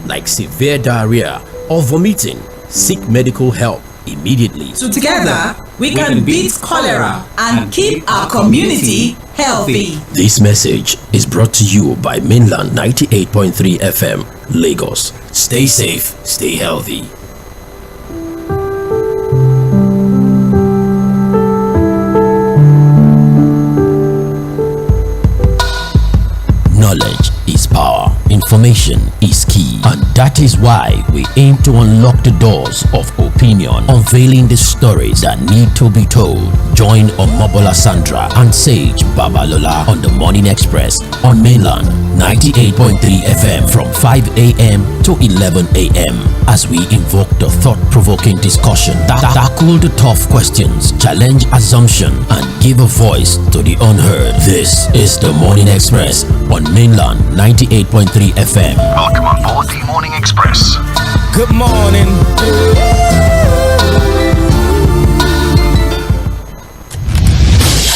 like severe diarrhea or vomiting, seek medical help immediately. Together, we can beat cholera and keep our community healthy. This message is brought to you by Mainland 98.3 FM, Lagos. Stay safe, stay healthy. Knowledge is power. Information is key, and that is why we aim to unlock the doors of opinion, unveiling the stories that need to be told. Join Omobola Sandra and Sage Babalola on the Morning Express on Mainland 98.3 FM from 5 a.m. to 11 a.m. as we invoke the thought-provoking discussion, tackle the tough questions, challenge assumption, and give a voice to the unheard. This is the Morning Express on Mainland 98.3 FM. Welcome on board the Morning Express. Good morning.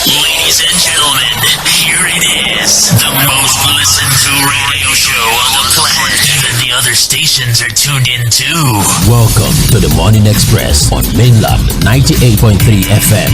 Ladies and gentlemen, here it is. The most listened to radio show on the planet. Even the other stations are tuned in too. Welcome to the Morning Express on Mainland 98.3 FM.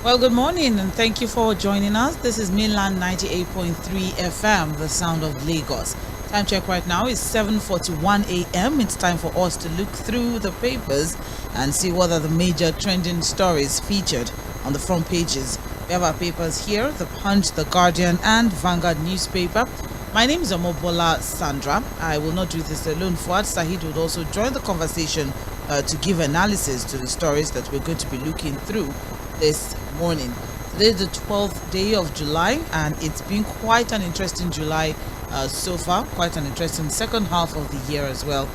Well, good morning and thank you for joining us. This is Mainland 98.3 FM, the sound of Lagos. Time check right now is 7:41 a.m. It's time for us to look through the papers and see what are the major trending stories featured on the front pages. We have our papers here, The Punch, The Guardian and Vanguard newspaper. My name is Omobola Sandra. I will not do this alone. Fuad Sahid would also join the conversation to give analysis to the stories that we're going to be looking through this morning. Today is the 12th day of July and it's been quite an interesting July so far, quite an interesting second half of the year as well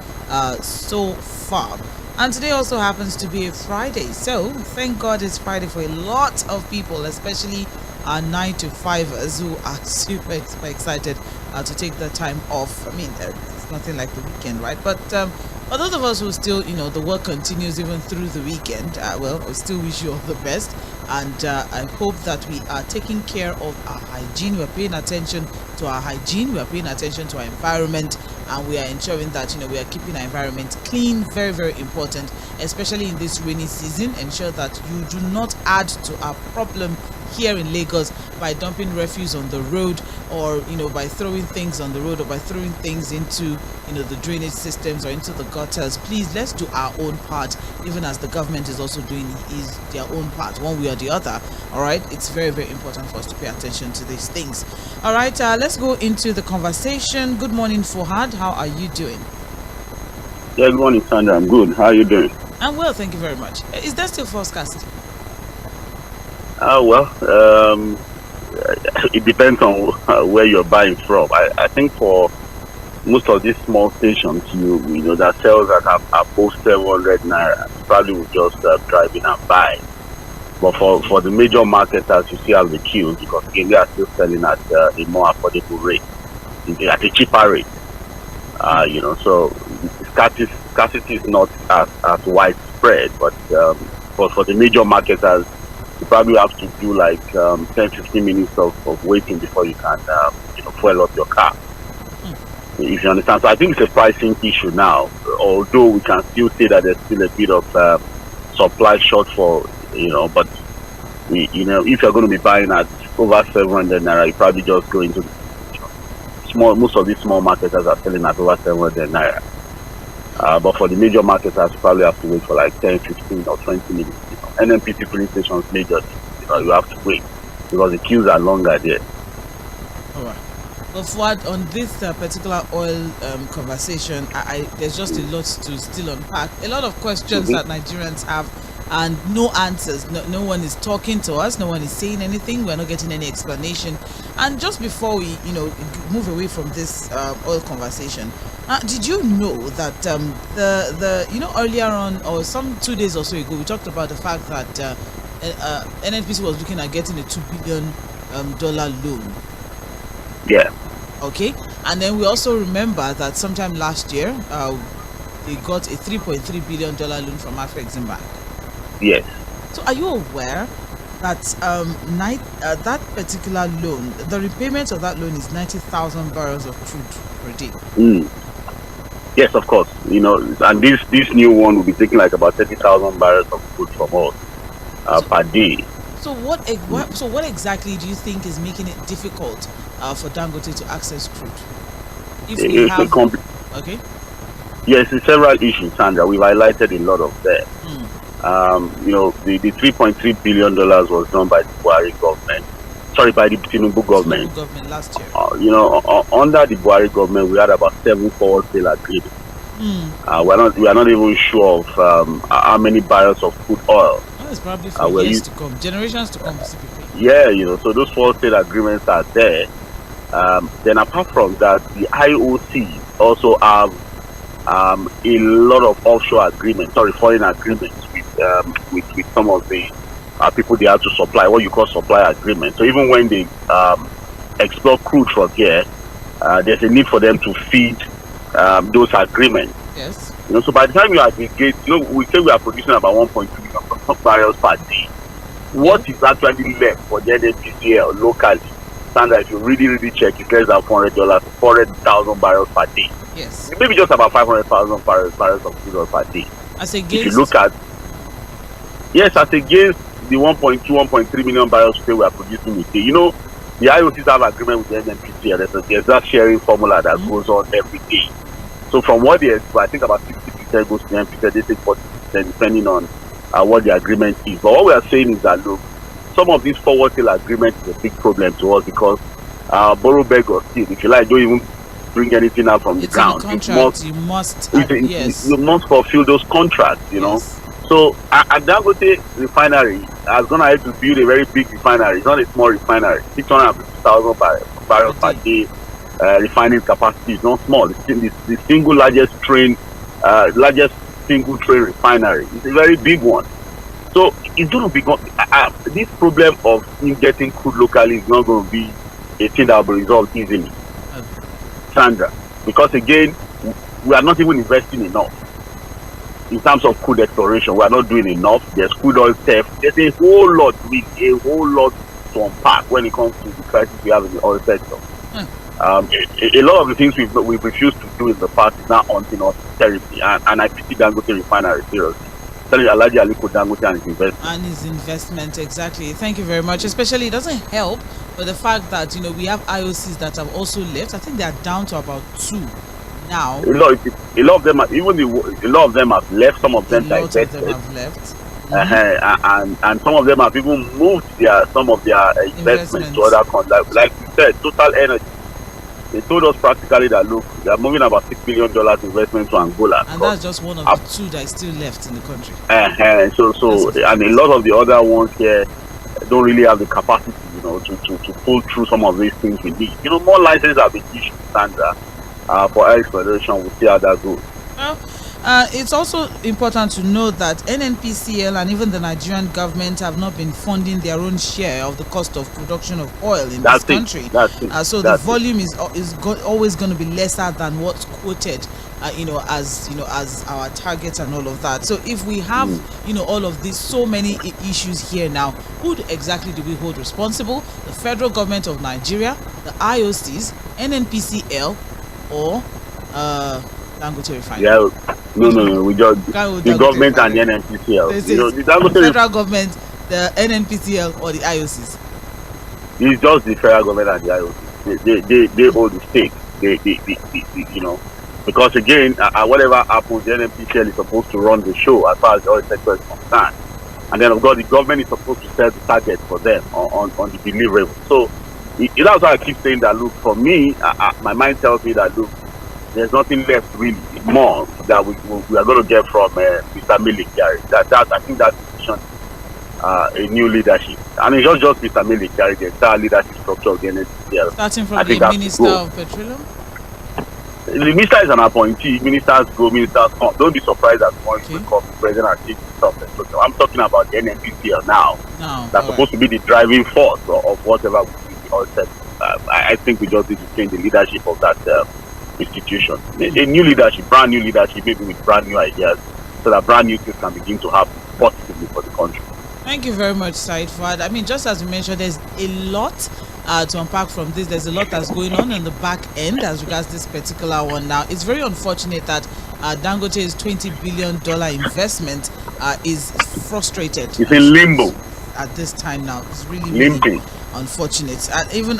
so far. And today also happens to be a Friday, so thank God it's Friday for a lot of people, especially our 9-to-5ers who are super excited to take the time off. I mean, it's nothing like the weekend, right? But for those of us who still, the work continues even through the weekend, well, I still wish you all the best. And I hope that we are taking care of our hygiene. We're paying attention to our hygiene. We are paying attention to our environment. And we are ensuring that, we are keeping our environment clean. Very, very important, especially in this rainy season. Ensure that you do not add to our problem here in Lagos by dumping refuse on the road or by throwing things on the road or by throwing things into the drainage systems or into the gutters. Please, let's do our own part, even as the government is also doing their own part one way or the other. All right, it's very, very important for us to pay attention to these things. All right, let's go into the conversation. Good morning, Fuhad. How are you doing? Yeah, good morning, Sandra. I'm good. How are you doing? I'm well, thank you very much. Is there still forecast? It depends on where you're buying from. I think for most of these small stations, that sells at above 700 naira, probably will just drive in and buy. But for the major markets, as you see at the queues, because again, they are still selling at a more affordable rate, at a cheaper rate. So scarcity is not as widespread, but for the major markets, as you probably have to do like 10-15 minutes of waiting before you can fuel up your car. If you understand. So I think it's a pricing issue now, although we can still say that there's still a bit of supply shortfall, but if you're going to be buying at over 700 naira, you probably just go into most of these small marketers are selling at over 700 naira. But for the major marketers, you probably have to wait for like 10, 15 or 20 minutes. NMPC filling stations major, you have to wait because the queues are longer there. All right. Well, Fuad, on this particular oil conversation, there's just a lot to still unpack. A lot of questions that Nigerians have and no answers. No one is talking to us. No one is saying anything. We're not getting any explanation. And just before we, move away from this oil conversation, did you know that earlier on, or some 2 days or so ago, we talked about the fact that NNPC was looking at getting a 2 billion dollar loan. Yeah. Okay, and then we also remember that sometime last year, they got a $3.3 billion loan from Afrexim Bank. Yes. So, are you aware that that particular loan, the repayment of that loan is 90,000 barrels of crude per day? Yes, of course. And this new one will be taking like about 30,000 barrels of crude from us per day. So what exactly do you think is making it difficult for Dangote to access crude? Okay. Yes, it's several issues, Sandra. We've highlighted a lot of them. The $3.3 billion was done by the Buhari government. Sorry, by the Tinubu government. Last year. Under the Buhari government, we had about 7 forward sale agreements. We are not even sure of how many barrels of crude oil. It's probably for years to come, generations to come. Yeah, so those forward sale agreements are there. Then apart from that, the IOC also have a lot of offshore agreements, foreign agreements with some of the people they have to supply, what you call supply agreements. So even when they explore crude from here, there's a need for them to feed those agreements. Yes. So by the time you aggregate, we say we are producing about 1.2 million barrels per day. What is actually left for the NNPCL locally? Standard, if you really check, it's less than $400, 400,000 barrels per day. Yes. Maybe just about 500,000 barrels of crude oil per day. As against, if you look at, as against the 1.3 million barrels we are producing with day. The IOCs have agreement with the NNPCL. There's that sharing formula that goes on every day. So from what they expect, I think about 60% goes to the NNPCL. They take 40% depending on what the agreement is. But what we are saying is that, look, some of these forward sale agreements is a big problem to us because borrow, beg, or steal, if you like, don't even bring anything out from the ground. You must fulfill those contracts, Yes. So at Dangote refinery, has gone ahead to build a very big refinery. It's not a small refinery. 650,000 barrels per day refining capacity is not small. It's the single largest single train refinery. It's a very big one. So it's going to be this problem of getting crude locally is not going to be a thing that will be resolved easily, Sandra, because again, we are not even investing enough in terms of crude exploration. We are not doing enough. There's crude oil theft. There's a whole lot to unpack when it comes to the crisis we have in the oil sector. A lot of the things we've refused to do in the past is now haunting us terribly, and I pity Dangote refinery seriously. Alhaji Aliko Dangote and his investment. Exactly. Thank you very much. Especially, it doesn't help with the fact that we have IOCs that have also left. I think they are down to about 2 now. A lot of them have left. Some of them have left. And some of them have even moved some of their investments to other countries. Like you said, Total Energy. They told us practically that, look, they are moving about $6 billion investment to Angola. And that's just one of the 2 that is still left in the country. And a lot of the other ones here don't really have the capacity, to pull through some of these things we need. More licenses have been issued, Sandra, for air exploration. We'll see how that goes. It's also important to note that NNPCL and even the Nigerian government have not been funding their own share of the cost of production of oil in this country. So the volume is always going to be lesser than what's quoted, as our targets and all of that. So if we have, all of these, so many issues here now, who exactly do we hold responsible? The federal government of Nigeria, the IOCs, NNPCL, or Dangote refinery? No. We just the government and the NNPCL. The federal government, the NNPCL, or the IOCs? It's just the federal government and the IOCs. They hold the stake. Because again, whatever happens, the NNPCL is supposed to run the show as far as the oil sector is concerned. And then, of course, the government is supposed to set the target for them on the deliverable. So that's why I keep saying that, look, for me, my mind tells me that, look, there's nothing left really more that we are going to get from Mr. Mᴏᴜ. I think that decision, a new leadership, and it's not just Mr. Mᴏᴜ, the entire leadership structure of the NNPCL. Starting from the Minister of Petroleum. The minister is an appointee. Ministers go, ministers come. Don't be surprised that one will come the president and chief minister of petroleum. I'm talking about the NNPCL now. That's supposed to be the driving force of whatever we do. oil sector. I think we just need to change the leadership of that institution. A new leadership, brand new leadership, maybe with brand new ideas, so that brand new things can begin to happen positively for the country. Thank you very much, Said Fuad. I mean, just as you mentioned, there's a lot to unpack from this. There's a lot that's going on in the back end as regards this particular one. Now, it's very unfortunate that Dangote's $20 billion investment is frustrated. It's in limbo at this time now. It's really unfortunate. And even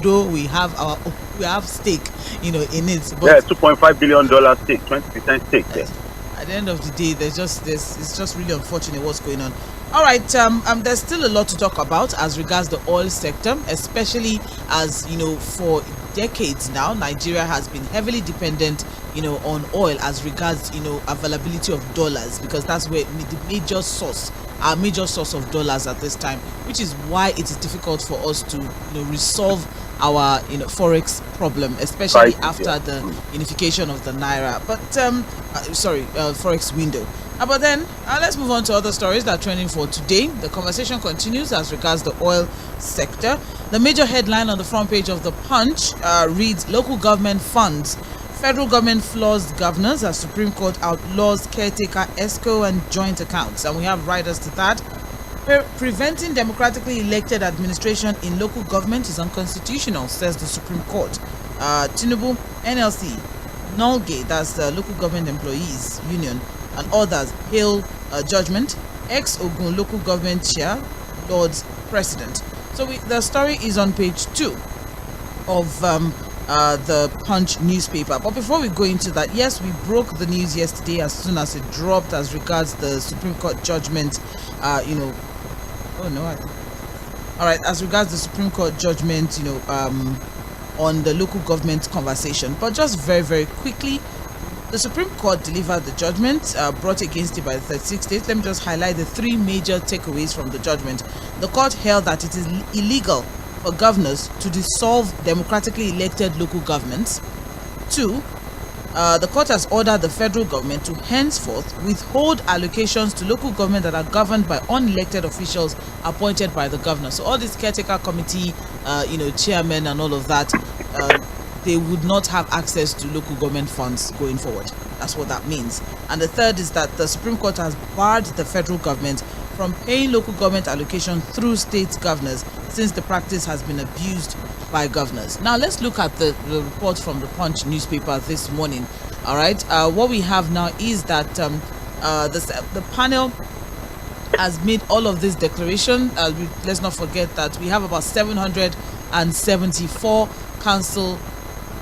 though we have stake, in it. But $2.5 billion stake, 20% stake there. At the end of the day, it's just really unfortunate what's going on. All right, there's still a lot to talk about as regards the oil sector, especially as for decades now, Nigeria has been heavily dependent, on oil as regards, availability of dollars, because that's where our major source of dollars at this time, which is why it is difficult for us to, resolve our forex problem, especially after the unification of the naira. But forex window. But then let's move on to other stories that are trending for today. The conversation continues as regards the oil sector. The major headline on the front page of the Punch reads: Local government funds. Federal government floors governors as Supreme Court outlaws caretaker ESCO and joint accounts. And we have riders to that. Preventing democratically elected administration in local government is unconstitutional, says the Supreme Court. Tinubu, NLC, NULGE, that's the Local Government Employees Union, and others hail judgment. Ex-Ogun local government chair, Lord's president. So the story is on page 2 of the Punch newspaper. But before we go into that, yes, we broke the news yesterday as soon as it dropped as regards the Supreme Court judgment. All right, as regards the Supreme Court judgment, on the local government conversation. But just very, very quickly, the Supreme Court delivered the judgment brought against it by the 36 states. Let me just highlight the 3 major takeaways from the judgment. The court held that it is illegal for governors to dissolve democratically elected local governments. 2, the court has ordered the federal government to henceforth withhold allocations to local government that are governed by unelected officials appointed by the governor. So all this caretaker committee, chairmen and all of that, they would not have access to local government funds going forward. That's what that means. And the third is that the Supreme Court has barred the federal government from paying local government allocation through state governors, since the practice has been abused by governors. Now let's look at the report from the Punch newspaper this morning. All right, what we have now is that the panel has made all of this declaration. Let's not forget that we have about 774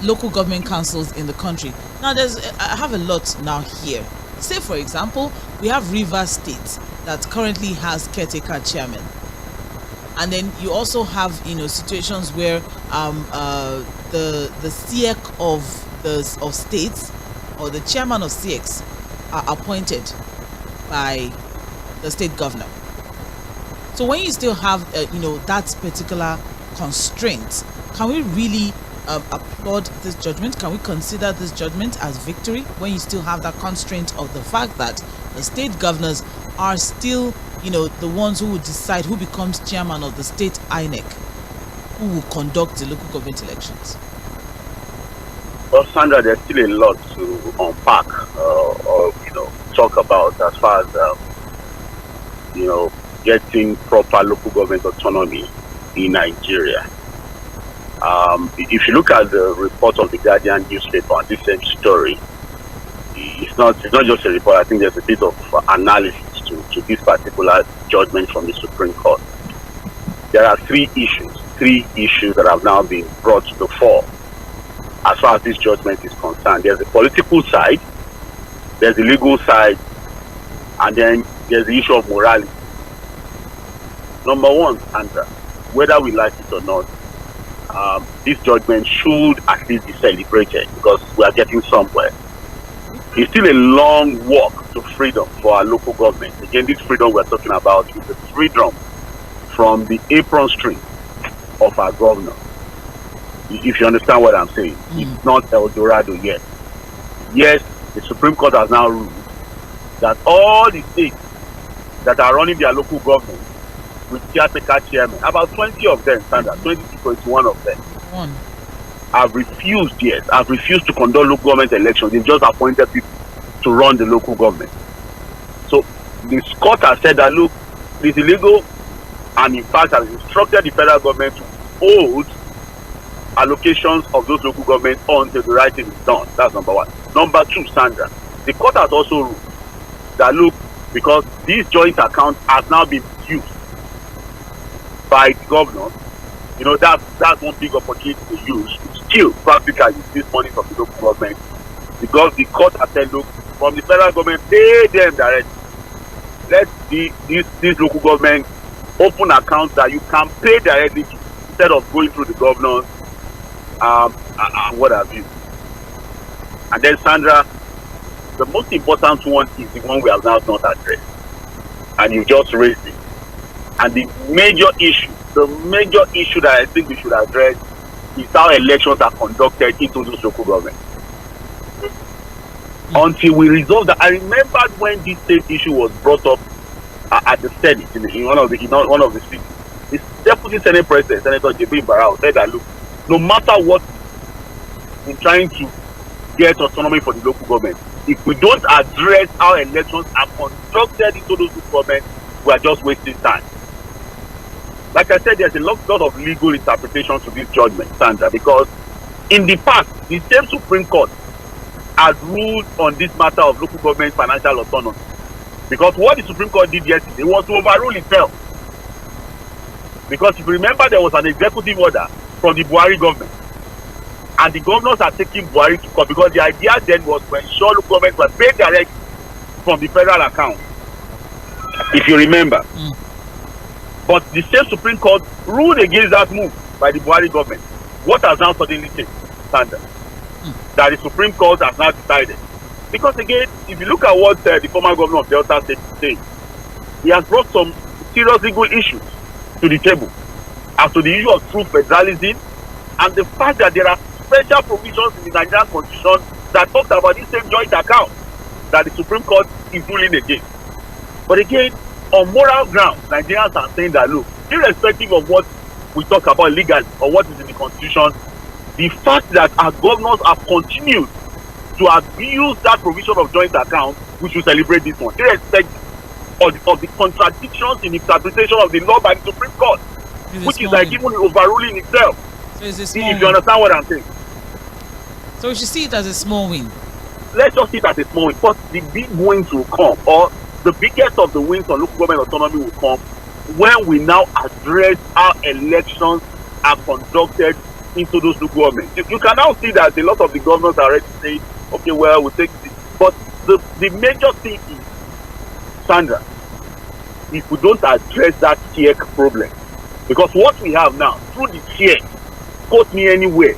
local government councils in the country. Now I have a lot now here. Say for example, we have Rivers State that currently has caretaker chairman, and then you also have situations where the SEC of states, or the chairman of SECs, are appointed by the state governor. So when you still have that particular constraint, can we really applaud this judgment? Can we consider this judgment as victory when you still have that constraint of the fact that the state governors are still the ones who will decide who becomes chairman of the state INEC, who will conduct the local government elections? Well, Sandra, there's still a lot to unpack or talk about as far as getting proper local government autonomy in Nigeria. If you look at the report of the Guardian newspaper on this same story, it's not just a report. I think there's a bit of analysis to this particular judgment from the Supreme Court. There are 3 issues that have now been brought to the fore as far as this judgment is concerned. There's the political side, there's the legal side, and then there's the issue of morality. Number 1, Sandra, whether we like it or not, this judgment should at least be celebrated, because we are getting somewhere. It's still a long walk to freedom for our local government. Again, this freedom we're talking about is the freedom from the apron string of our governor. If you understand what I'm saying, it's not El Dorado yet. Yes, the Supreme Court has now ruled that all the states that are running their local government with caretaker chairman. About 20 of them, Sandra, 20 to 21 of them. I've refused to conduct local government elections. They've just appointed people to run the local government. So the court has said that, look, it's illegal, and in fact has instructed the federal government to hold allocations of those local governments until the right thing is done. That's number one. Number two, Sandra, the court has also ruled that, look, because these joint accounts has now been used by the governor, you know, that's one big opportunity to use. Still, practically, this money from the local government, because the court has said, look, from the federal government, pay them directly. Let these local government open accounts that you can pay directly to, instead of going through the governors and what have you. And then, Sandra, the most important one is the one we have now not addressed, and you just raised it. And the major issue that I think we should address is how elections are conducted into those local governments. Until we resolve that, I remembered when this same issue was brought up at the Senate in one of the cities. The Deputy Senate President, Senator Jᴏɪṛ Aᴊɪൡ, said that, look, no matter what in trying to get autonomy for the local government, if we don't address how elections are conducted into those local governments, we are just wasting time. Like I said, there's a lot of legal interpretation to this judgment, Sandra, because in the past, the same Supreme Court had ruled on this matter of local government financial autonomy. Because what the Supreme Court did yesterday was to overrule itself. Because if you remember, there was an executive order from the Buhari government, and the governors are taking Buhari to court, because the idea then was to ensure local governments were paid directly from the federal account, if you remember. But the same Supreme Court ruled against that move by the Buhari government. What has now suddenly changed, Sandra? That the Supreme Court has now decided. Because again, if you look at what the former governor of Delta State is saying, he has brought some serious legal issues to the table as to the issue of true federalism, and the fact that there are special provisions in the Nigerian Constitution that talks about this same joint account that the Supreme Court is ruling against. But again, on moral grounds, Nigerians are saying that, look, irrespective of what we talk about legally or what is in the Constitution, the fact that our governors have continued to abuse that provision of joint account, we should celebrate this one, irrespective of the contradictions in interpretation of the law by the Supreme Court, which is like even overruling itself. So if you understand what I'm saying. So we should see it as a small win. Let's just see it as a small win. But the big wins will come, or the biggest of the wins on local government autonomy will come when we now address how elections are conducted into those local governments. You can now see that a lot of the governors are already saying, okay, well, we'll take this. But the major thing is, Sandra, if we don't address that 괶 problem, because what we have now, through the 괶, quote me anywhere,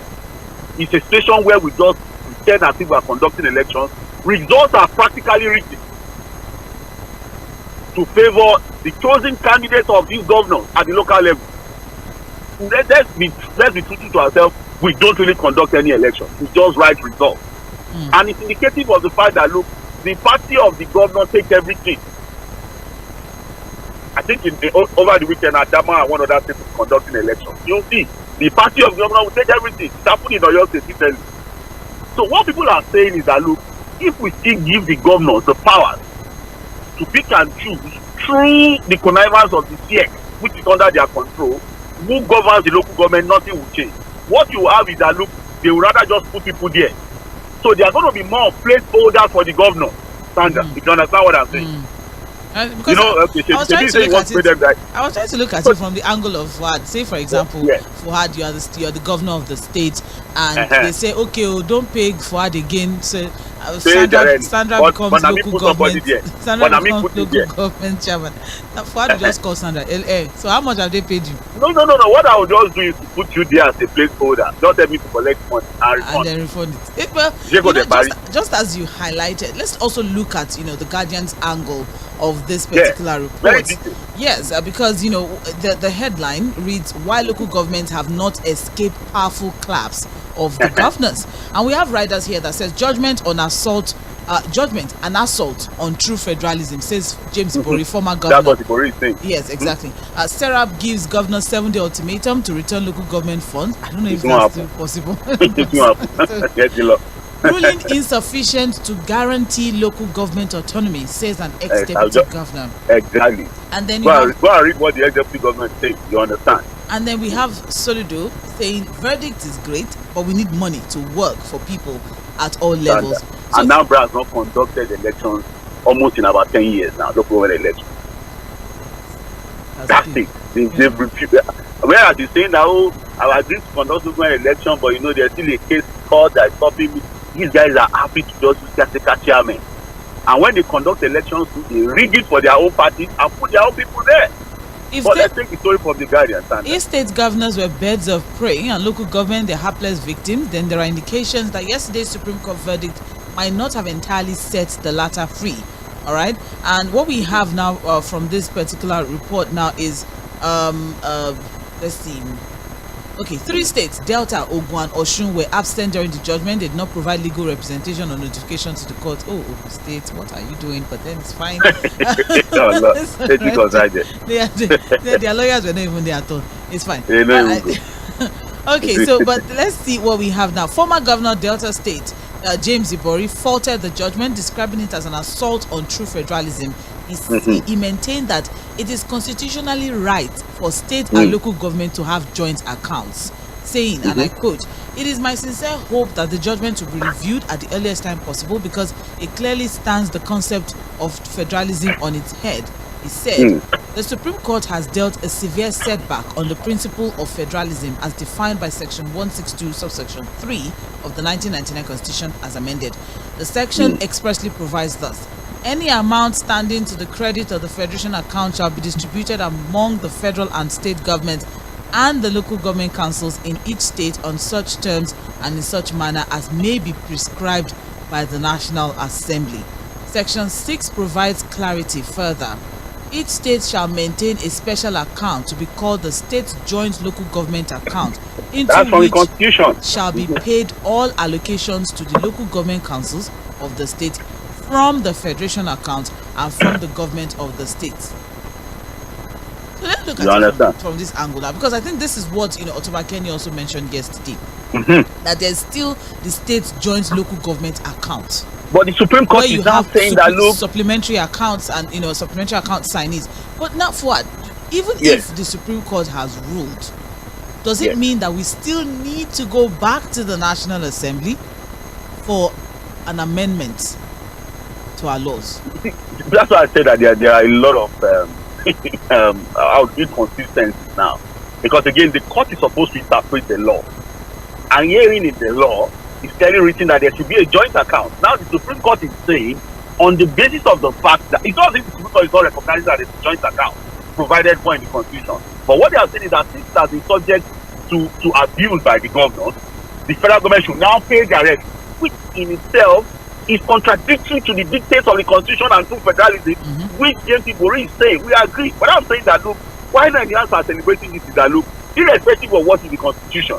is a situation where we just pretend as if we are conducting elections. Results are practically written to favor the chosen candidates of these governors at the local level. Let's be true to ourselves. We don't really conduct any elections. We just write results. And it's indicative of the fact that, look, the party of the governor takes everything. I think over the weekend, Adama and one other state is conducting elections. You'll see, the party of the governor will take everything. It's happening in Oyo State. So what people are saying is that, look, if we still give the governors the powers to pick and choose through the connivance of the 괶, which is under their control, who governs the local government, nothing will change. What you have is that, look, they would rather just put people there. So there are going to be more placeholders for the governor, Sandra, if you understand what I'm saying. Because I was trying to look at it from the angle of Fuad. Say, for example, Fuad, you're the governor of the state, and they say, okay, don't pay Fuad again. So Sandra becomes local government. Sandra becomes local government chairman. Now, Fuad will just call Sandra LA. So how much have they paid you? No. What I will just do is to put you there as a placeholder. Don't tell me to collect money and then refund it. Just as you highlighted, let's also look at the Guardian's angle of this particular report. Yes, because the headline reads, why local governments have not escaped powerful claps of the governors. And we have riders here that says judgment on assault judgment an assault on true federalism, says James Ibori, former governor. That's what Ibori is saying. Yes, exactly. Serap gives governor 7-day ultimatum to return local government funds. I don't know if that's still possible. Ruling insufficient to guarantee local government autonomy, says an ex-deputy governor. Exactly. And then go and read what the ex-deputy government says. You understand? And then we have Soludo saying verdict is great, but we need money to work for people at all levels. So, and now has not conducted elections almost in about 10 years now. Local government elections. That's it. They've refused. Whereas you're saying that, I agree to conduct local election, but there's still a case called that stopping me. These guys are happy to just use chairman. And when they conduct elections, they rig it for their own party and put their own people there. But let's take the story from the Guardian. If state governors were birds of prey and local government they're hapless victims, then there are indications that yesterday's Supreme Court verdict might not have entirely set the latter free. All right. And what we have now from this particular report now is, let's see. Okay, 3 states, Delta, Ogun, and Osun, were absent during the judgment. They did not provide legal representation or notification to the court. Oh, Ogun State, what are you doing? But then it's fine. No, their lawyers were not even there at all. It's fine. Okay, so, but let's see what we have now. Former Governor Delta State, James Ibori, faulted the judgment, describing it as an assault on true federalism. He maintained that it is constitutionally right for state and local government to have joint accounts, saying, and I quote, "It is my sincere hope that the judgment will be reviewed at the earliest time possible because it clearly stands the concept of federalism on its head." He said, "The Supreme Court has dealt a severe setback on the principle of federalism as defined by Section 162, subsection 3 of the 1999 Constitution as amended. The section expressly provides thus: any amount standing to the credit of the Federation account shall be distributed among the federal and state governments and the local government councils in each state on such terms and in such manner as may be prescribed by the National Assembly." Section 6 provides clarity further. Each state shall maintain a special account to be called the State Joint Local Government Account, into which shall be paid all allocations to the local government councils of the state from the Federation account and from the government of the state. So let's look at it from this angle now, because I think this is what Tʀᴇ also mentioned yesterday, that there's still the State Joint Local Government Account. But the Supreme Court is now saying that supplementary accounts and supplementary account signees. But now for what? Even if the Supreme Court has ruled, does it mean that we still need to go back to the National Assembly for an amendment to our laws? That's why I said that there are a lot of inconsistencies now, because again the court is supposed to interpret the law, and hearing in the law is clearly written that there should be a joint account. Now the Supreme Court is saying, on the basis of the fact that it's not the Supreme Court is not recognizing that it's a joint account provided for in the Constitution, but what they are saying is that since it has been subject to abuse by the governors, the federal government should now pay directly, which in itself is contradictory to the dictates of the Constitution and true federalism, which James Ibori is saying. We agree. But I'm saying that, look, why Nigerians are celebrating this is that, look, irrespective of what is the Constitution,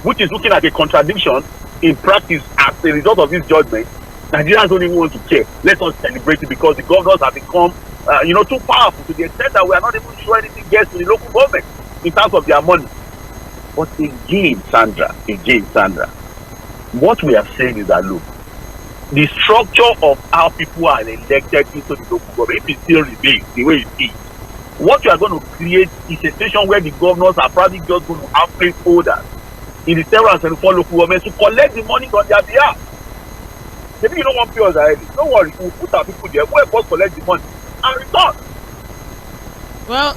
which is looking at a contradiction in practice as a result of this judgment, Nigerians don't even want to care. Let us celebrate it because the governors have become, too powerful to the extent that we are not even sure anything gets to the local government in terms of their money. But again, Sandra, what we are saying is that, look, the structure of how people are elected into the local government, if it still remains the way it is, what you are going to create is a situation where the governors are probably just going to have placeholders in the several and 74 local governments to collect the money on their behalf. Maybe you don't want to pay us already. Don't worry, we'll put our people there. We'll first collect the money and return. Well,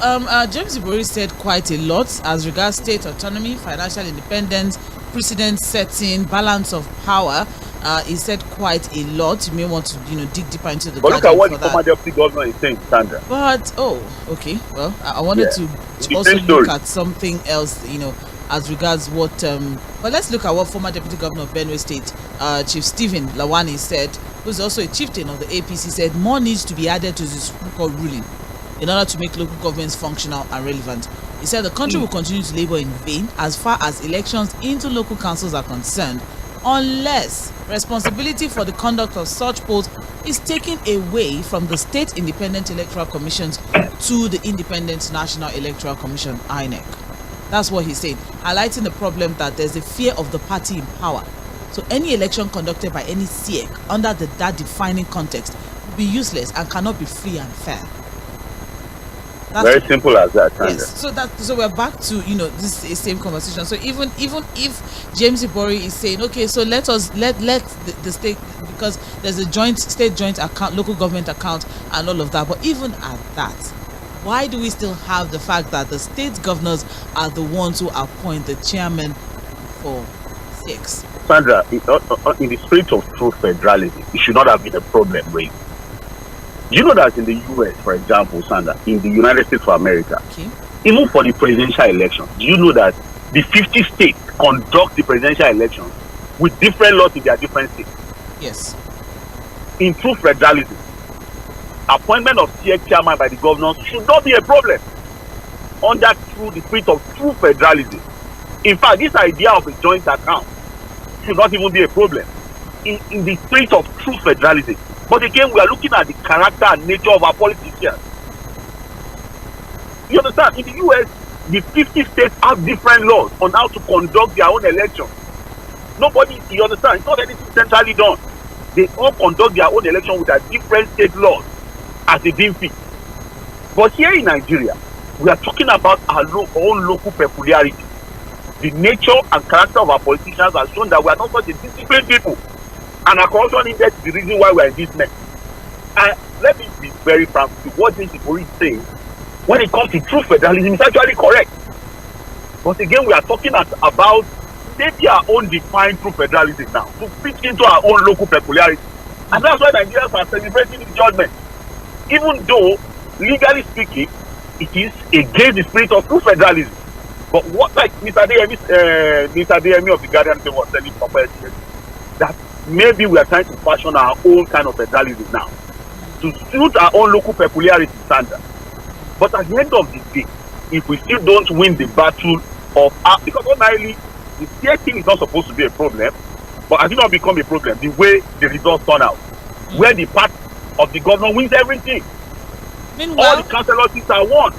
James Ibori said quite a lot as regards state autonomy, financial independence, precedent setting, balance of power. He said quite a lot. You may want to, dig deeper into the. But look at what the former deputy governor is saying, Sandra. But okay. Well, I wanted to also look at something else, as regards what. But let's look at what former deputy governor of Benue State, Chief Stephen Lawani, said, who's also a chieftain of the APC, said more needs to be added to the Supreme Court ruling in order to make local governments functional and relevant. He said the country will continue to labor in vain as far as elections into local councils are concerned. unless responsibility for the conduct of such polls is taken away from the State Independent Electoral Commissions to the Independent National Electoral Commission, INEC. That's what he's saying, highlighting the problem that there's a fear of the party in power. So any election conducted by any SEC under that defining context will be useless and cannot be free and fair. That's very simple as that. Yes. So we're back to this same conversation. So even if James Ibori is saying, okay, so let the state, because there's a state joint account, local government account, and all of that. But even at that, why do we still have the fact that the state governors are the ones who appoint the chairman for SEC? Sandra, in the spirit of true federalism, it should not have been a problem, right? You know that in the US, for example, Sandra, in the United States of America, okay, even for the presidential election, do you know that the 50 states conduct the presidential election with different laws in their different states? Yes. In true federalism, appointment of SEC chairman by the governors should not be a problem under the spirit of true federalism. In fact, this idea of a joint account should not even be a problem in the spirit of true federalism. But again, we are looking at the character and nature of our politicians. You understand? In the US, the 50 states have different laws on how to conduct their own elections. Nobody, you understand? It's not anything centrally done. They all conduct their own election with their different state laws as they deem fit. But here in Nigeria, we are talking about our own local peculiarity. The nature and character of our politicians has shown that we are not such a disciplined people. And our corruption index is the reason why we are in this mess. And let me be very frank with you. What James Ibori is saying, when it comes to true federalism, is actually correct. But again, we are talking about maybe our own defined true federalism now, to fit into our own local peculiarity. And that's why Nigerians are celebrating this judgment. Even though, legally speaking, it is against the spirit of true federalism. But what, like Mr. Demi of the Guardian was telling Papa, that maybe we are trying to fashion our own kind of federalism now to suit our own local peculiarity standard. But at the end of the day, if we still don't win the battle of because ordinarily the CA thing is not supposed to be a problem, but has it not become a problem the way the results turn out, where the part of the governor wins everything. Meanwhile, all the councillor seats are won.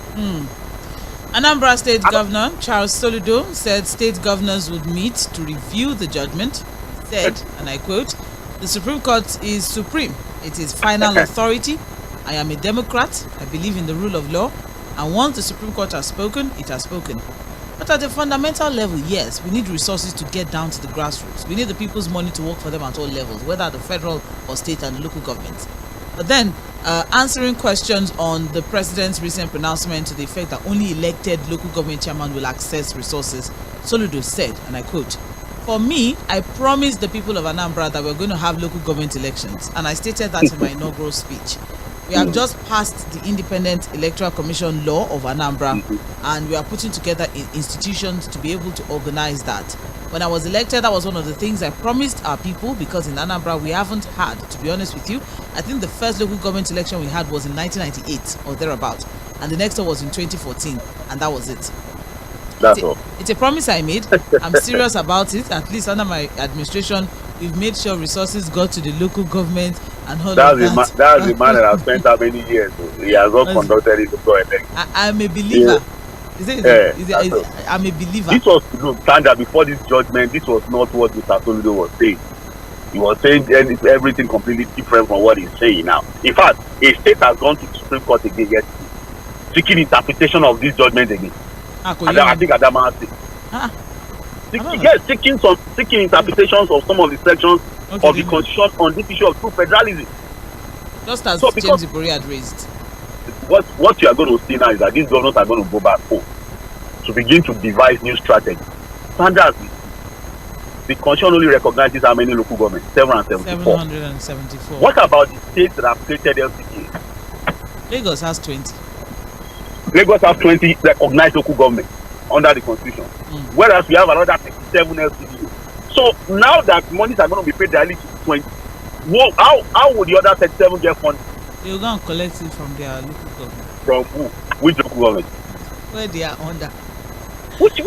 Anambra State Governor Charles Soludo said state governors would meet to review the judgment. Said, and I quote, "The Supreme Court is supreme. It is final authority. I am a Democrat. I believe in the rule of law. And once the Supreme Court has spoken, it has spoken. But at a fundamental level, yes, we need resources to get down to the grassroots. We need the people's money to work for them at all levels, whether at the federal or state and local governments." But then, answering questions on the president's recent pronouncement to the effect that only elected local government chairman will access resources, Soludo said, and I quote, "For me, I promised the people of Anambra that we're going to have local government elections, and I stated that in my inaugural speech. We have just passed the Independent Electoral Commission law of Anambra, and we are putting together institutions to be able to organize that. When I was elected, that was one of the things I promised our people, because in Anambra we haven't had, to be honest with you, I think the first local government election we had was in 1998 or thereabout, and the next one was in 2014, and that was it. That's all. It's a promise I made. I'm serious about it. At least under my administration, we've made sure resources got to the local government and all that's of that. That's the man that has spent how many years? He has not conducted it to go election. I'm a believer. Yeah. I'm a believer. This was standard before this judgment. This was not what Mr. Soludo was saying. He was saying everything completely different from what he's saying now. In fact, a state has gone to the Supreme Court again yesterday, seeking interpretation of this judgment again. I think Adama has seeking interpretations of some of the sections of the constitution on this issue of true federalism. Just as James Ibori had raised. What you are going to see now is that these governors are going to go back home to begin to devise new strategies. Standards, the constitution only recognizes how many local governments? 774. What about the states that have created LCDA? Lagos has 20. Lagos has 20 recognized local governments under the constitution, whereas we have another 67 LCDA. So now that monies are going to be paid directly to 20, how would the other 37 get funded? They will go and collect it from their local government. From who? Which local government? Where they are under. Which I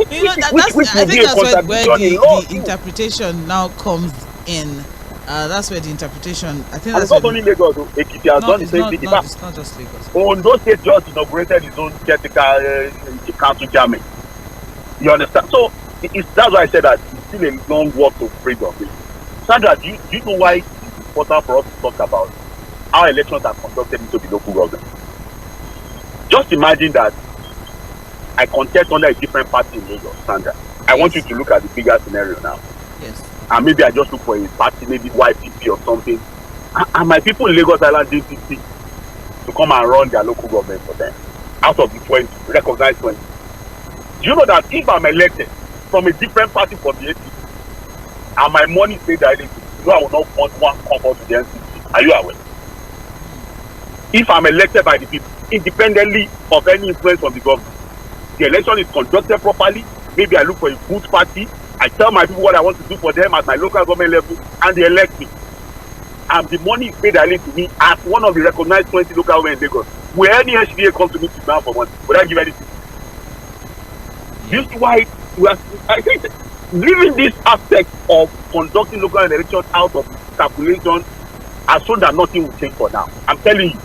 think that's where the interpretation now comes in. That's where the interpretation. I think that's not only Lagos. Ēkìtì has done the same thing. It's not just Lagos. Ondo State just inaugurated his own caretaker council chairman. You understand? So that's why I said that it's still a long walk to freedom. Sandra, do you know why it's important for us to talk about how elections are conducted into the local government? Just imagine that I contest under a different party in Lagos, Sandra. I want you to look at the bigger scenario now. Yes. And maybe I just look for a party, maybe YPP or something. And my people in Lagos Island did 50 to come and run their local government for them. Out of the 20, recognized 20. Do you know that if I'm elected from a different party from the APC, and my money stays directly, I will not want one cover to the NCC. Are you aware? If I'm elected by the people, independently of any influence from the government, the election is conducted properly. Maybe I look for a good party. I tell my people what I want to do for them at my local government level, and they elect me. And the money is paid directly to me as one of the recognized 20 local government in Lagos. Will any HDA come to me to demand for money? Would I give anything? This is why I think leaving this aspect of conducting local elections out of calculation has shown that nothing will change for now. I'm telling you.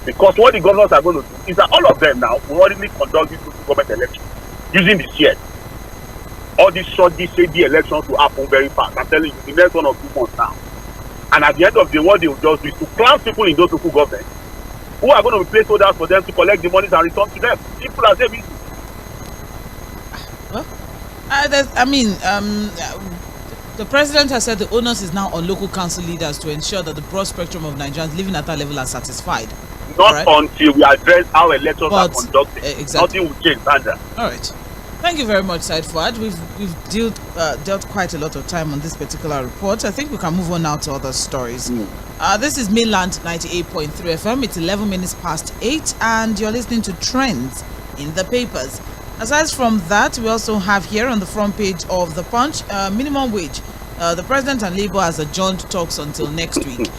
Because what the governors are going to do is that all of them now will already conduct these local government elections using the shares. All these short, these shady elections will happen very fast. I'm telling you, the next 1 or 2 months now. And at the end of the day, what they will just do is to clown people in those local governments who are going to be placeholders for them to collect the monies and return to them. Simple as ABC. Well, the president has said the onus is now on local council leaders to ensure that the broad spectrum of Nigerians living at that level are satisfied. Not until we address how elections are conducted. Exactly. Nothing will change, Sandra. All right. Thank you very much, Said Fuad. We've dealt quite a lot of time on this particular report. I think we can move on now to other stories. This is Mainland 98.3 FM. It's 11 minutes past 8, and you're listening to Trends in the Papers. Aside from that, we also have here on the front page of The Punch, minimum wage. The president and Labour has adjourned talks until next week.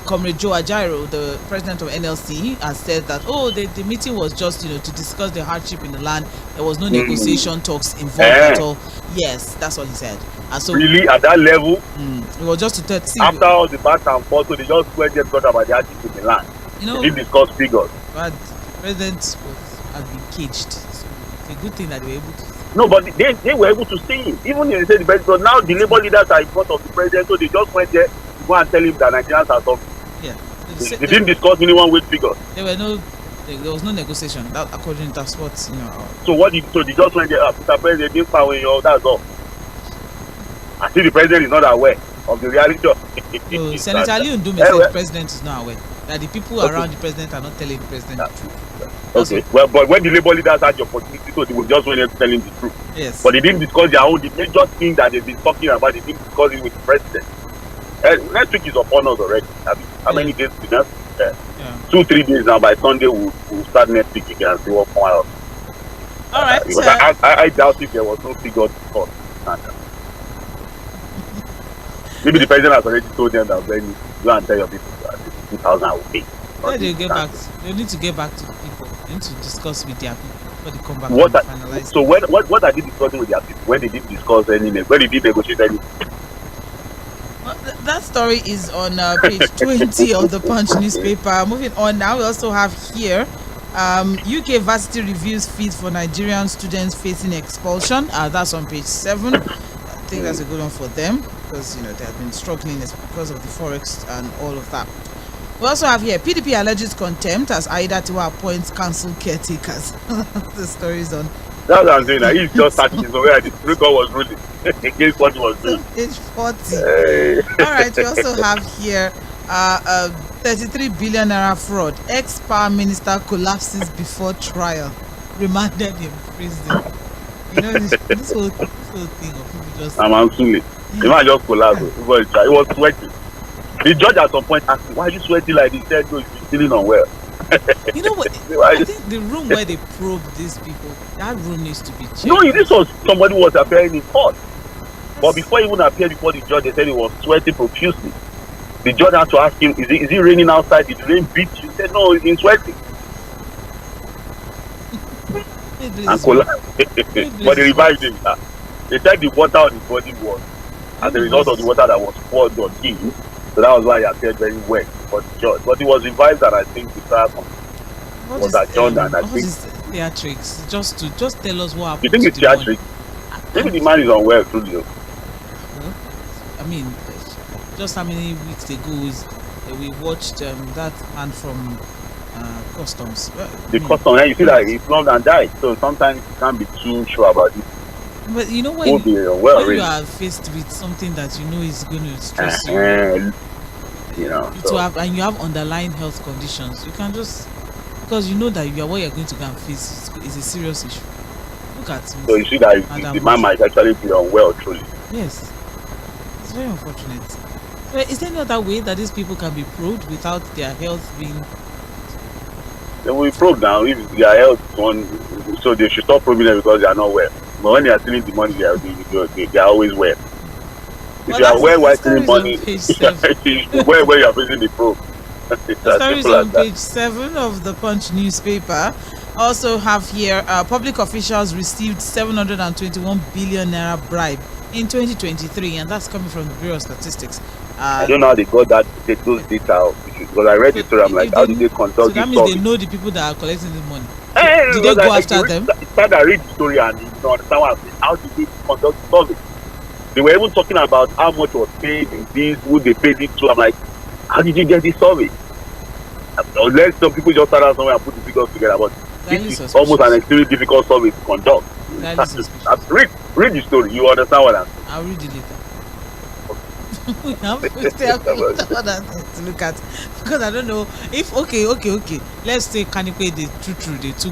Comrade Joe Ajaero, the president of NLC, has said that the meeting was just to discuss the hardship in the land. There was no negotiation talks involved at all. Yes, that's what he said. And so really at that level, it was just to after all the back and forth, so they just went there talk about the hardship in the land. They didn't discuss figures. But the president has been caged. So it's a good thing that they were able to. No, but they were able to see him. Even if they said the president, but now the Labour leaders are in front of the president, so they just went there to go and tell him that Nigerians are suffering. Yeah. They didn't discuss minimum wage figures. There was no negotiation. That according to that's what So they just went there, Mr. President, didn't power in that's all. I see the president is not aware of the reality of it. Senator Ali Ndume said the president is not aware. That the people around the president are not telling the president the truth. Okay, well, but when the Labour leaders had the opportunity, so they were just went telling the truth. Yes. But they didn't discuss their own, the major thing that they've been talking about, they didn't discuss it with the president. Next week is upon us already. How many days to next? 2-3 days now. By Sunday, we'll start next week again and see what comes out. All right. Because I doubt if there was no figure discussed. Maybe the president has already told them that when you go and tell your people that 2,000 will pay. They need to get back to the people. They need to discuss with their people before they come back and finalize. So what are they discussing with their people? When they didn't discuss anything, when they didn't negotiate anything? Well, that story is on page 20 of the Punch newspaper. Moving on now, we also have here UK varsity reviews fees for Nigerian students facing expulsion. That's on page 7. I think that's a good one for them because they have been struggling because of the forex and all of that. We also have here PDP alleges contempt as Aida Tiwa appoints council caretakers. The story is on. That's what I'm saying. He's just starting the way the record was ruling against what he was doing. Page 40. All right. We also have here 33 billion naira fraud. Ex-power minister collapses before trial. Remanded in prison. This whole thing of people just. I'm absolutely. The man just collapsed. He was sweating. The judge at some point asked him, "Why are you sweating like this?" He said, "No, he's feeling unwell." You know what? I think the room where they probe these people, that room needs to be checked. No, this was somebody who was appearing in court. But before he even appeared before the judge, they said he was sweating profusely. The judge had to ask him, is it raining outside? Did the rain beat you? He said, no, he's been sweating. and collapsed. But they revived him. They said the water on his body was as a result of the water that was poured on him. So that was why he appeared very wet. But he was revived, and I think the trial was adjourned. And I think theatrics. Just tell us what happened. You think it's theatrics? Maybe the man is unwell, truly. Well, I mean, just how many weeks ago we watched that man from customs. Customs, you see that he plumbed and died. So sometimes you can't be too sure about it. But you know when you are faced with something that you know is going to stress you, and you have underlying health conditions, you can just, because you know that what you're going to go and face is a serious issue. Look at me. So you see that the man might actually be unwell, truly. Yes, it's very unfortunate. But is there any other way that these people can be probed without their health being? They will be probed now if their health is on, so they should stop probing them because they are not well. But when they are stealing the money, they are always well. If you are well while stealing money, where you are facing the probe. The story is on page 7 of the Punch newspaper. Also have here, public officials received 721 billion naira bribe in 2023, and that's coming from the Bureau of Statistics. I don't know how they got those data out, because I read the story. I'm like, how did they conduct this? So that means they know the people that are collecting the money. Did they go after them? It's time I read the story and you understand what I'm saying. How did they conduct the survey? They were even talking about how much was paid in this, who they paid it to. I'm like, how did you get this survey? Unless some people just sat down somewhere and put the figures together, but this is almost an extremely difficult survey to conduct. Read the story, you understand what I'm saying. I'll read it later. We have to look at, because I don't know if okay. Let's say Kanipé, they took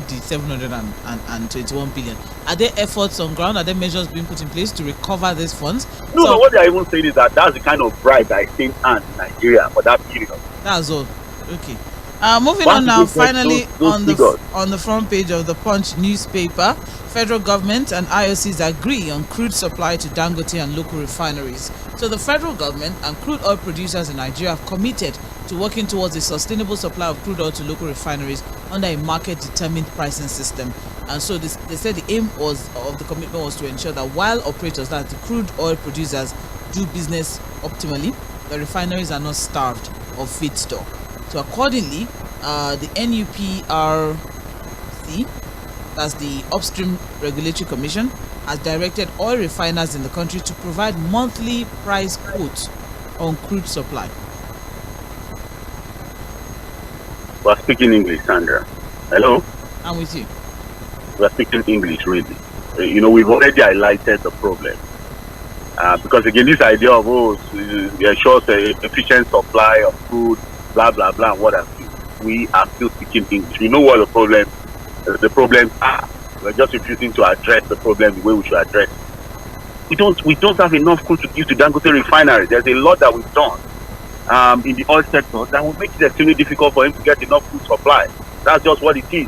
the 721 billion. Are there efforts on ground? Are there measures being put in place to recover these funds? No, what they are even saying is that's the kind of bribe that is being earned in Nigeria for that period. That's all. Okay. Moving on now, finally, on the front page of the Punch newspaper, federal government and IOCs agree on crude supply to Dangote and local refineries. So the federal government and crude oil producers in Nigeria have committed to working towards a sustainable supply of crude oil to local refineries under a market-determined pricing system. And so they said the aim of the commitment was to ensure that while operators, that the crude oil producers, do business optimally, the refineries are not starved of feedstock. So accordingly, the NUPRC, that's the Upstream Regulatory Commission, has directed oil refiners in the country to provide monthly price quotes on crude supply. We're speaking English, Sandra. Hello? I'm with you. We're speaking English, really. We've already highlighted the problem. Because again, this idea of, it ensures efficient supply of crude, blah blah blah, and what have you. We are still speaking English. We know what the problems are. We're just refusing to address the problem the way we should address it. We don't have enough crude to give to Dangote refinery. There's a lot that we've done in the oil sector that will make it extremely difficult for him to get enough crude supply. That's just what it is.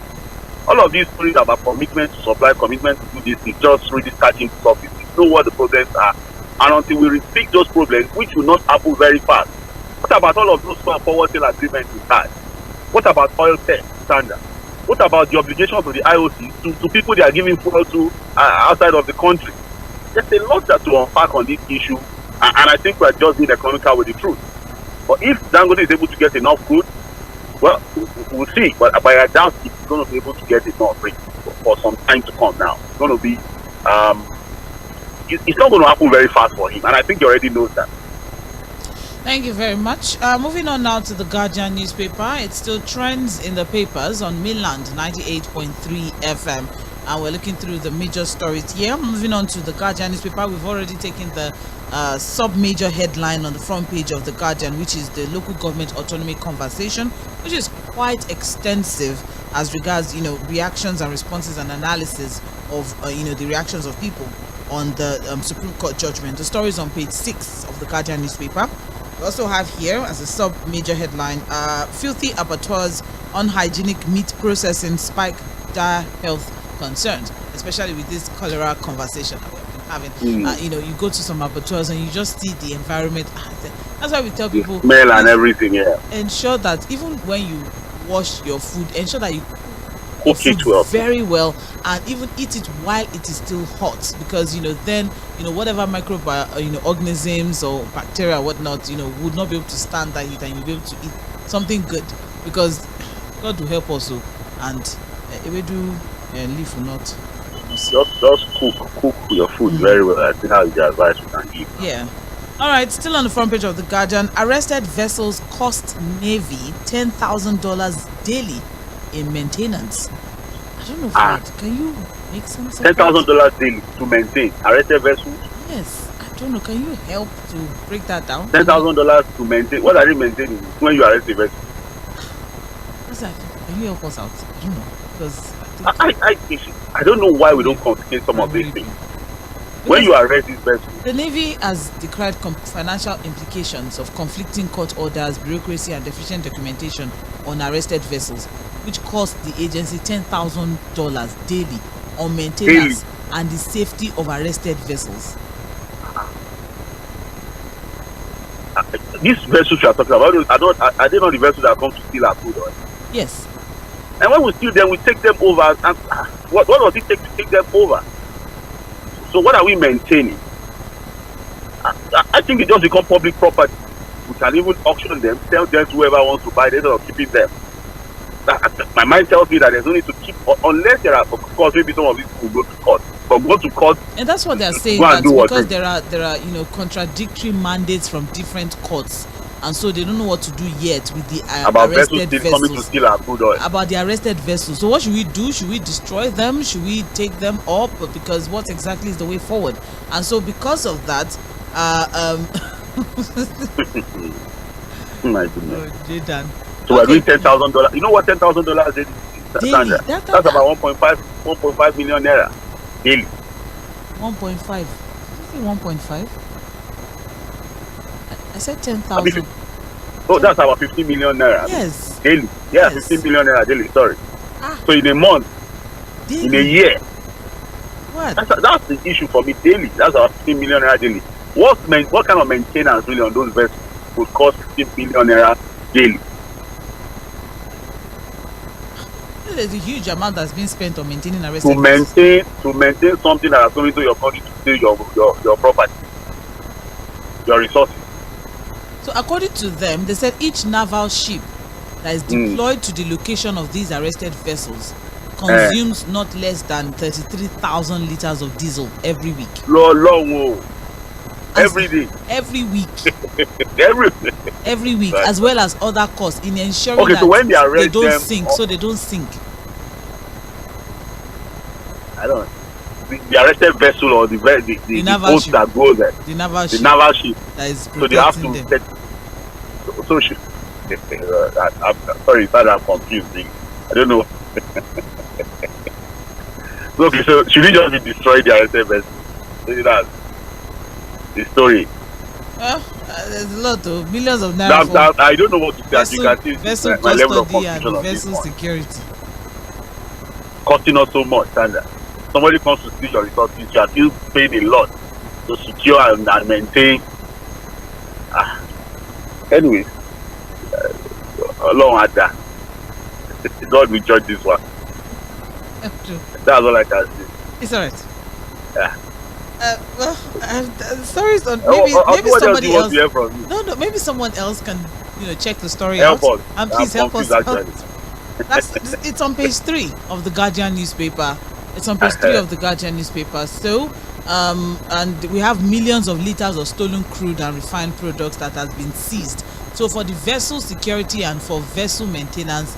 All of these stories about commitment to supply, commitment to do this, is just really starting to surface. We know what the problems are, and until we fix those problems, which will not happen very fast. What about all of those forward sale agreements we had? What about oil tech standard? What about the obligations of the IOC to people they are giving fuel to outside of the country? There's a lot to unpack on this issue, and I think we're just being economical with the truth. But if Dangote is able to get enough crude, well, we'll see. But I doubt it's going to be able to get enough for some time to come now. It's going to be, it's not going to happen very fast for him, and I think he already knows that. Thank you very much. Moving on now to the Guardian newspaper. It still trends in the papers on Mainland 98.3 FM. And we're looking through the major stories here. Moving on to the Guardian newspaper, we've already taken the sub-major headline on the front page of the Guardian, which is the local government autonomy conversation, which is quite extensive as regards, reactions and responses and analysis of, the reactions of people on the Supreme Court judgment. The story is on page 6 of the Guardian newspaper. We also have here as a sub-major headline, filthy abattoirs, unhygienic meat processing spike dire health concerns, especially with this cholera conversation that we've been having. You go to some abattoirs and you just see the environment. That's why we tell people, smell and everything. Yeah. Ensure that even when you wash your food, ensure that you cook it well. very well, and even eat it while it is still hot, because then whatever organisms or bacteria or whatnot would not be able to stand that heat, and you'll be able to eat something good, because God will help us. And ewedu leaf will not. Just cook your food very well. I think that's the advice we can give. Yeah. All right, still on the front page of the Guardian, arrested vessels cost Navy $10,000 daily in maintenance. I don't know if can you make sense of $10,000 daily to maintain arrested vessels? Yes, I don't know. Can you help to break that down? $10,000 to maintain. What are they maintaining when you arrest a vessel? What's that? Can you help us out? I don't know, because I don't know why we don't confiscate some of these things. When you arrest this vessel, the Navy has declared financial implications of conflicting court orders, bureaucracy, and deficient documentation on arrested vessels, which cost the agency $10,000 daily on maintenance and the safety of arrested vessels. These vessels you are talking about, are they not the vessels that come to steal our food oil? Yes. And when we steal them, we take them over. And what does it take to take them over? So what are we maintaining? I think it just become public property. We can even auction them, sell them to whoever wants to buy them, or keep it them. My mind tells me that there's no need to keep, unless there are, of course, maybe some of these will go to court. But go to court. And that's what they're saying, that because there are contradictory mandates from different courts, and so they don't know what to do yet with the arrested vessels. Coming to steal our food oil. About the arrested vessels. So what should we do? Should we destroy them? Should we take them up? Because what exactly is the way forward? And so because of that, my goodness. So we're doing $10,000. You know what $10,000 is? Daily. That's about 1.5 million naira daily. 1.5. Did you say 1.5? I said 10,000. Oh, that's about 15 million naira. Yes. Daily. Yeah, yes. 15 million naira daily. Sorry. So in a month, daily. In a year. What? That's the issue for me. Daily. That's about 15 million naira daily. What kind of maintenance really on those vessels would cost 15 million naira daily? There's a huge amount that's been spent on maintaining arrested to maintain something that has come into your country to steal your property, your resources. So according to them, they said each naval ship that is deployed to the location of these arrested vessels consumes not less than 33,000 liters of diesel every week. Every day. Every week. Every week, right. As well as other costs in ensuring that so when they don't sink. So they don't sink. I don't know. The arrested vessel or the boat that goes there. The naval ship. That is protecting so they have to them. I'm sorry, I'm confused. I don't know. Okay, so should we just be destroyed the arrested vessel? That's the story. There's a lot of millions of naira. I don't know what to say. As you can see, vessel my level of custody and confusion vessel security costing us so much. And somebody comes to steal your resources, you are still paying a lot to secure and maintain. Anyways, along at that, God will judge this one. That's all I can say. It's alright. Yeah. Stories on maybe somebody else. No, maybe someone else can check the story out. And please help us out. It's on page 3 of the Guardian newspaper. It's on page 3 of the Guardian newspaper. So, and we have millions of liters of stolen crude and refined products that has been seized. So for the vessel security and for vessel maintenance,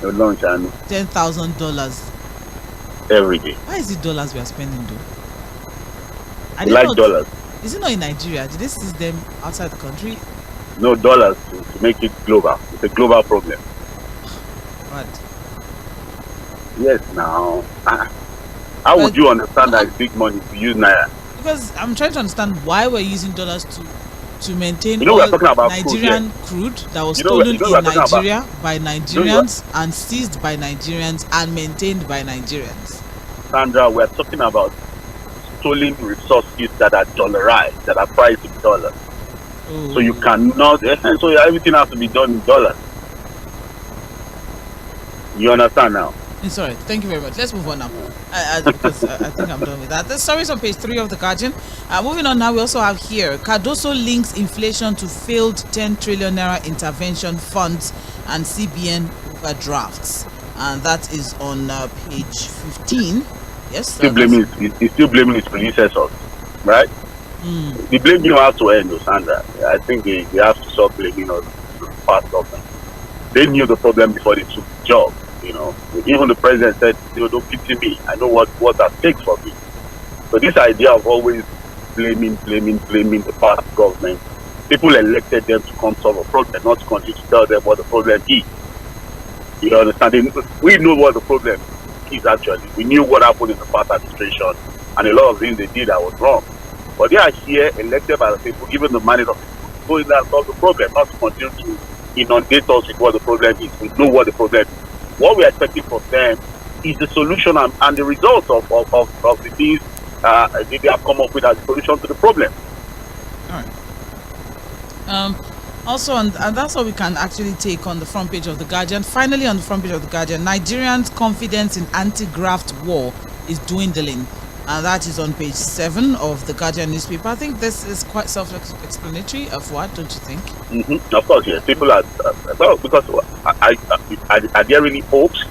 $10,000 every day. Why is it dollars we are spending though? Dollars. Is it not in Nigeria? Did they seize them outside the country? No, dollars to make it global. It's a global problem. What? Yes, now. How would you understand that it's big money to use naira? Because I'm trying to understand why we're using dollars to maintain we're talking about Nigerian crude that was stolen in Nigeria by Nigerians and seized by Nigerians and maintained by Nigerians. Sandra, we're talking about stolen resources that are dollarized, that are priced in dollars. Oh. So you cannot, so everything has to be done in dollars. You understand now? Sorry, thank you very much. Let's move on now. Because I think I'm done with that. The story is on page 3 of the Guardian. Moving on now, we also have here Cardoso links inflation to failed 10 trillion naira intervention funds and CBN overdrafts. And that is on page 15. Yes. He's still blaming his predecessors, right? The blame you have to end, Sandra. I think they have to stop blaming us, the past government. They knew the problem before they took the job. Even the president said, don't pity me. I know what that takes for me. So this idea of always blaming the past government, people elected them to come solve a problem, not to continue to tell them what the problem is. You understand? We know what the problem is actually. We knew what happened in the past administration, and a lot of things they did that was wrong. But they are here elected by the people, given the mandate of people to go in there and solve the problem, not to continue to inundate us with what the problem is. We know what the problem is. What we are expecting from them is the solution and the results of the things they have come up with as a solution to the problem. All right. Also, and that's all we can actually take on the front page of the Guardian. Finally, on the front page of the Guardian, Nigerians' confidence in anti-graft war is dwindling. And that is on page 7 of the Guardian newspaper. I think this is quite self-explanatory of what, don't you think? Of course, yes. People are, well, because are there really hopes?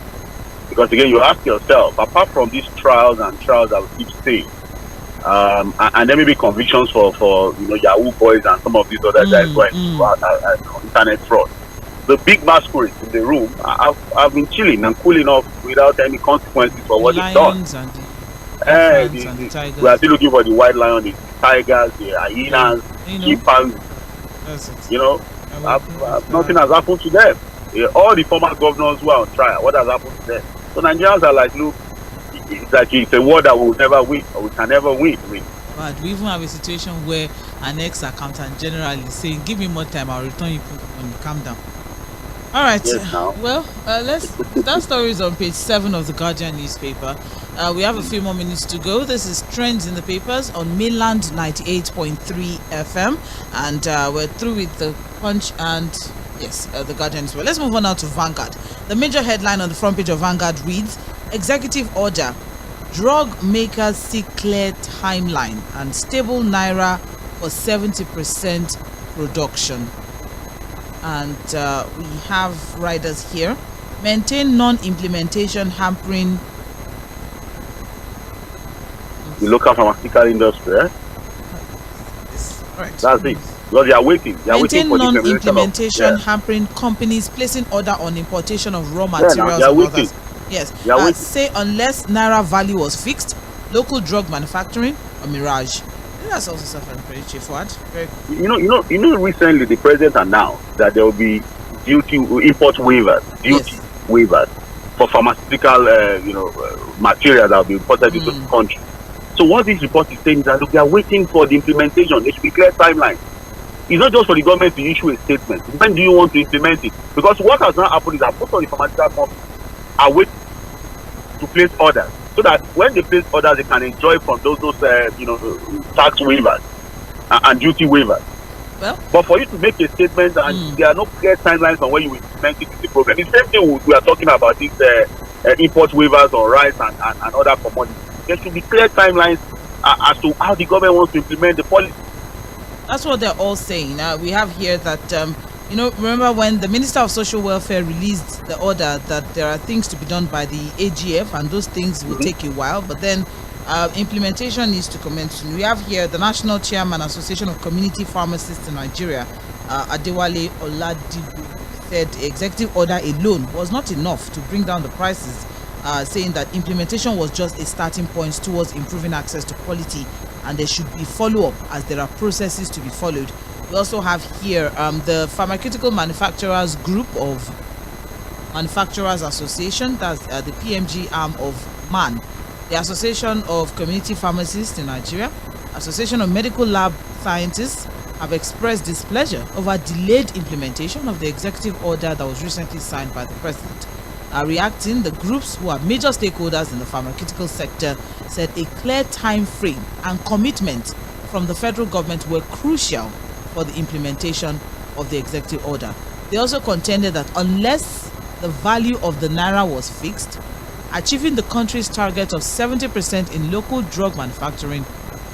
Because again, you ask yourself, apart from these trials that we keep saying, and there may be convictions for Yahoo boys and some of these other guys going into internet fraud. The big masquerades in the room have been chilling and cooling off without any consequences for what they've done. We are still looking for the white lion, the tigers, the hyenas, chimpanzees. Nothing has happened to them. All the former governors who are on trial, what has happened to them? So Nigerians are like, look, it's like it's a war that we will never win, or we can never win. But we even have a situation where an ex-accountant general is saying, give me more time, I'll return you when you calm down. All right. Yes, well, that story is on page 7 of the Guardian newspaper. We have a few more minutes to go. This is Trends in the Papers on Mainland 98.3 FM. And we're through with the Punch and, yes, the Guardian as well. Let's move on now to Vanguard. The major headline on the front page of Vanguard reads, Executive Order, Drug Makers Seek Clear Timeline and Stable Naira for 70% production. And we have riders here. Maintain non-implementation hampering the local pharmaceutical industry. Right. That's it. Because they are waiting. Maintain non-implementation hampering companies placing order on importation of raw materials and others. Yes. Say unless Naira value was fixed, local drug manufacturing or mirage. That's also self-explanatory for what? You know. Recently, the president announced that there will be import waivers, waivers for pharmaceutical, material that will be imported into the country. So what this report is saying is that they are waiting for the implementation. There should be clear timeline. It's not just for the government to issue a statement. When do you want to implement it? Because what has now happened is that most of the pharmaceutical companies are waiting to place orders, so that when they place orders, they can enjoy from those tax waivers and duty waivers. Well, but for you to make a statement and there are no clear timelines on when you will implement it is the problem. The same thing we are talking about these import waivers on rice and other commodities. There should be clear timelines as to how the government wants to implement the policy. That's what they're all saying. We have here that remember when the Minister of Social Welfare released the order that there are things to be done by the AGF and those things will take a while, but then implementation needs to commence soon. We have here the National Chairman Association of Community Pharmacists in Nigeria, Adewale Oladibu, said executive order alone was not enough to bring down the prices, saying that implementation was just a starting point towards improving access to quality, and there should be follow-up as there are processes to be followed. We also have here the Pharmaceutical Manufacturers Group of Manufacturers Association, that's the PMG arm of MAN, the Association of Community Pharmacists in Nigeria, Association of Medical Lab Scientists have expressed displeasure over delayed implementation of the executive order that was recently signed by the president. Reacting, the groups who are major stakeholders in the pharmaceutical sector said a clear time frame and commitment from the federal government were crucial for the implementation of the executive order. They also contended that unless the value of the naira was fixed achieving the country's target of 70% in local drug manufacturing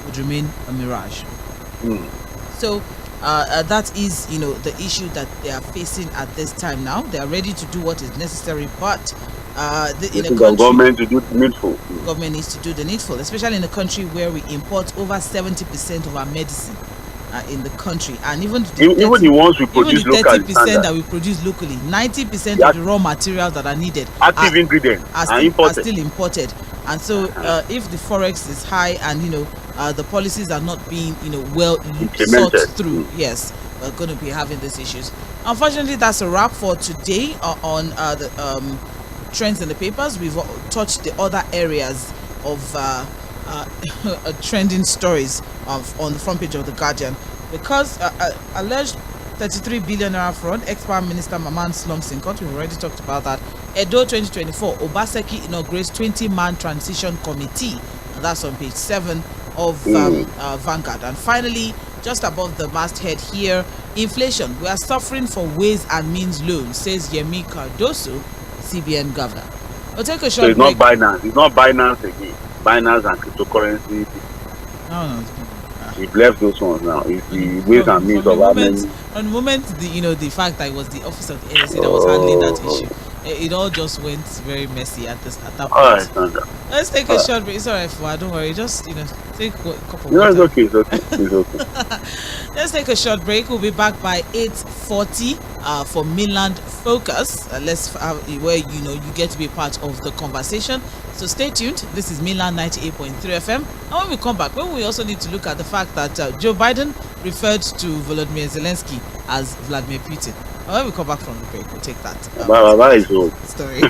would remain a mirage. So that is, the issue that they are facing at this time now. They are ready to do what is necessary, but the government to do the needful. Government needs to do the needful, especially in a country where we import over 70% of our medicine in the country, and even the ones we produce locally, 30% that we produce locally, 90% of the raw materials that are needed, active ingredients, are still imported. And so, if the forex is high and the policies are not being well thought through, yes, we're going to be having these issues. Unfortunately, that's a wrap for today on the trends in the papers. We've touched the other areas of trending stories on the front page of the Guardian, because alleged 33 billion naira fraud, ex-Prime Minister Maman slumps in court. We've already talked about that. Edo 2024, Obaseki inaugurates 20-man transition committee, and that's on page 7 of Vanguard. And finally, just above the masthead here, inflation, we are suffering for ways and means loans, says Yemi Cardoso, CBN governor. We'll take a short break. So it's not Binance. It's not Binance again. Binance and cryptocurrency. No. He left those ones now. It's the ways and means of having. On the moment, the fact that it was the office of the NSA that was handling that issue, it all just went very messy at that point. All right, Sandra. Let's take a short break. It's all right, Fwa, don't worry. Just take a couple. No, it's okay. It's okay. Let's take a short break. We'll be back by 8:40 for Mainland Focus. Where you get to be part of the conversation. So stay tuned. This is Mainland 98.3 FM. And when we come back, we also need to look at the fact that Joe Biden referred to Volodymyr Zelensky as Vladimir Putin. And when we come back from the break, we'll take that story.